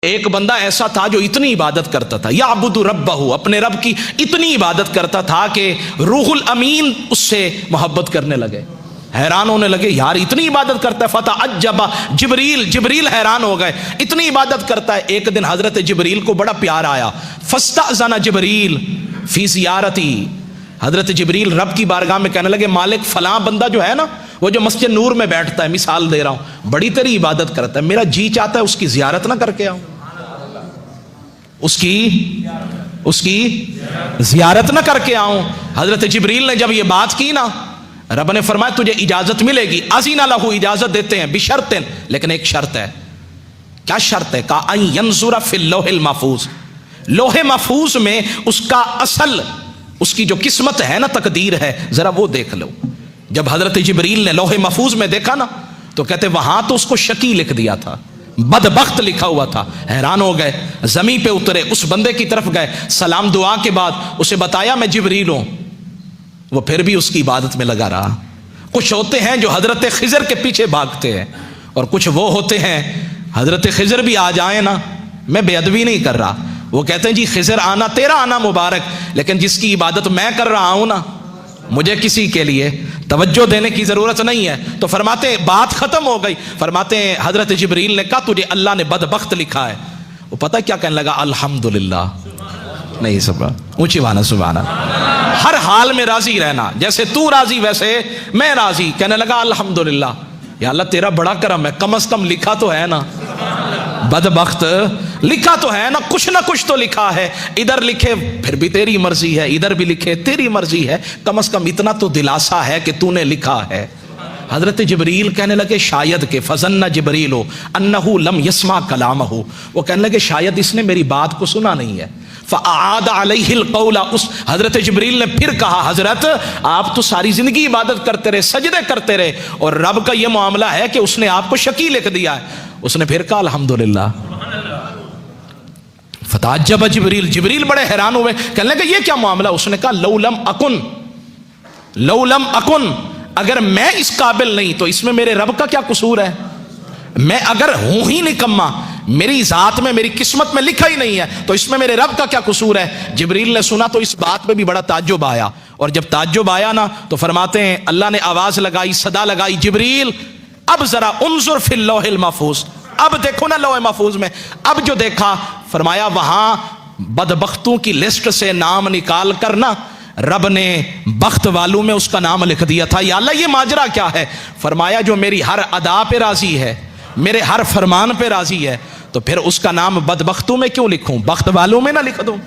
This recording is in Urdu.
ایک بندہ ایسا تھا جو اتنی عبادت کرتا تھا، یعبد ربہ، اپنے رب کی اتنی عبادت کرتا تھا کہ روح الامین اس سے محبت کرنے لگے، حیران ہونے لگے، یار اتنی عبادت کرتا ہے۔ فتعجب جبریل، جبریل حیران ہو گئے، اتنی عبادت کرتا ہے۔ ایک دن حضرت جبریل کو بڑا پیار آیا، فاستأذن جبریل فی زیارتی، حضرت جبریل رب کی بارگاہ میں کہنے لگے، مالک فلاں بندہ جو ہے نا، وہ جو مسجد نور میں بیٹھتا ہے، مثال دے رہا ہوں، بڑی تیری عبادت کرتا ہے، میرا جی چاہتا ہے اس کی زیارت نہ کر کے آؤں، اس کی زیارت نہ کر کے آؤں۔ حضرت جبریل نے جب یہ بات کی نا، رب نے فرمایا تجھے اجازت ملے گی، اذن لہ، اجازت دیتے ہیں، بشرط، لیکن ایک شرط ہے۔ کیا شرط ہے؟ کہا ان ینظر فی اللوح المحفوظ، لوح محفوظ میں اس کا اصل، اس کی جو قسمت ہے نا، تقدیر ہے، ذرا وہ دیکھ لو۔ جب حضرت جبریل نے لوح محفوظ میں دیکھا نا، تو کہتے وہاں تو اس کو شقی لکھ دیا تھا، بدبخت لکھا ہوا تھا۔ حیران ہو گئے، زمین پہ اترے، اس بندے کی طرف گئے، سلام دعا کے بعد اسے بتایا میں جبریل ہوں۔ وہ پھر بھی اس کی عبادت میں لگا رہا۔ کچھ ہوتے ہیں جو حضرت خضر کے پیچھے بھاگتے ہیں، اور کچھ وہ ہوتے ہیں حضرت خضر بھی آ جائیں نا، میں بے ادبی نہیں کر رہا، وہ کہتے ہیں جی خضر آنا تیرا آنا مبارک، لیکن جس کی عبادت میں کر رہا ہوں نا، مجھے کسی کے لیے توجہ دینے کی ضرورت نہیں ہے۔ تو فرماتے ہیں بات ختم ہو گئی، فرماتے ہیں حضرت جبریل نے کہا تجھے اللہ نے بدبخت لکھا ہے۔ وہ پتہ کیا کہنے لگا؟ الحمدللہ، نہیں سبحان، اونچی وانا سبحان اللہ، ہر حال میں راضی رہنا، جیسے تو راضی ویسے میں راضی۔ کہنے لگا الحمدللہ، یا اللہ تیرا بڑا کرم ہے، کم از کم لکھا تو ہے نا، بدبخت لکھا تو ہے نا، کچھ نہ کچھ تو لکھا ہے، ادھر لکھے پھر بھی تیری مرضی ہے، ادھر بھی لکھے تیری مرضی ہے، کم از کم اتنا تو دلاسا ہے کہ تو نے لکھا ہے۔ حضرت جبریل کہنے لگے شاید کہ فظن جبریل انہ لم یسمع کلامہ، وہ کہنے لگے شاید اس نے میری بات کو سنا نہیں ہے۔ فاعاد علیہ القول، اس حضرت جبریل نے پھر کہا حضرت آپ تو ساری زندگی عبادت کرتے رہے، سجدے کرتے رہے، اور رب کا یہ معاملہ ہے کہ اس نے آپ کو شقی لکھ دیا ہے۔ اس نے پھر کہا الحمدللہ۔ فتعجب جبریل، جبریل بڑے حیران ہوئے، کہنے لگے یہ کیا معاملہ؟ اس نے کہا لو لم اکن، اگر میں اس قابل نہیں تو اس میں میرے رب کا کیا قصور ہے؟ میں اگر ہوں ہی نکما، میری ذات میں میری قسمت میں لکھا ہی نہیں ہے، تو اس میں میرے رب کا کیا قصور ہے؟ جبریل نے سنا تو اس بات پہ بھی بڑا تعجب آیا، اور جب تعجب آیا نا تو فرماتے ہیں اللہ نے آواز لگائی، صدا لگائی، جبریل اب ذرا انظر فی اللوح المحفوظ، اب دیکھو نا لوح محفوظ میں۔ اب جو دیکھا، فرمایا وہاں بدبختوں کی لسٹ سے نام نکال کر نا رب نے بخت والوں میں اس کا نام لکھ دیا تھا۔ یا اللہ یہ ماجرا کیا ہے؟ فرمایا جو میری ہر ادا پہ راضی ہے، میرے ہر فرمان پہ راضی ہے، تو پھر اس کا نام بدبختوں میں کیوں لکھوں، بخت والوں میں نہ لکھ دوں؟